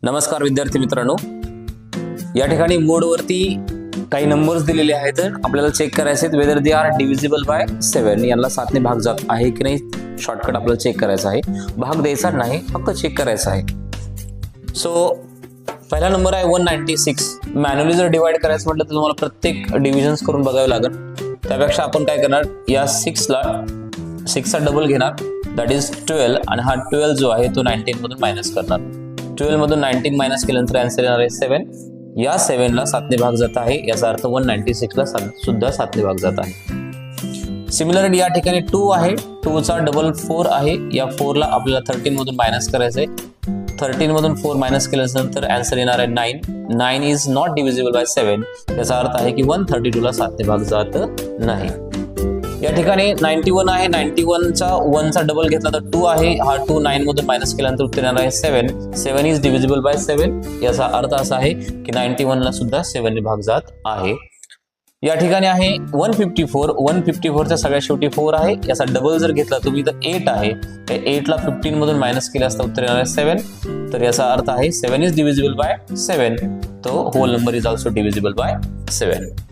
नमस्कार विद्यार्थी मित्रांनो, या ठिकाणी मोडवरती काही नंबर्स दिलेले आहेत. आपल्याला चेक करायचे आहेत whether they are divisible by 7. यांना 7 ने भाग जात आहे की नाही. शॉर्टकट आपल्याला चेक करायचा आहे, भाग द्यायचा नाही, फक्त चेक करायचा आहे. सो पहिला नंबर आहे 196. मॅन्युअली जर डिवाइड करायचं म्हटलं तर तुम्हाला प्रत्येक डिव्हिजन्स करून बघावे लागेल. त्यापेक्षा आपण काय करणार, या 6चा डबल घेणार, दॅट इज 12, आणि हा 12 जो आहे तो 19 मधून मायनस करणार. 12 मधून 19 मायनस केल्यानंतर आन्सर येणार आहे 7. या 7 ला 7 ने भाग जात आहे, याचा अर्थ 196 ला सुद्धा 7 ने भाग जात आहे. सिमिलरली या ठिकाणी 2 आहे, 2चा डबल 4 आहे. या 4 ला आपल्याला 13 मधून मायनस करायचं आहे. 13 मधून 4 मायनस केल्यानंतर आन्सर येणार आहे 9. 9 इज नॉट डिव्हिजिबल बाय 7. याचा अर्थ आहे की 132 ला 7 ने भाग जात नाही. या ठिकाणी 91 आहे. 91चा 1चा डबल घेतला तर 2 आहे. हा 2 9 मधून मायनस केल्यानंतर उत्तर येणार आहे 7. 7 इज डिव्हिजिबल बाय 7. याचा अर्थ असा आहे की 91 ला सुद्धा 7 ने भाग जात आहे. या ठिकाणी आहे 154. 154च्या सगळ्यात शेवटी 4 आहे. याचा डबल जर घेतला तुम्ही तर 8 आहे. 8 ला 15 मधून मायनस केले असता उत्तर येणार आहे 7. तर याचा अर्थ आहे 7 इज डिव्हिजिबल बाय 7. तो whole number is also divisible by 7.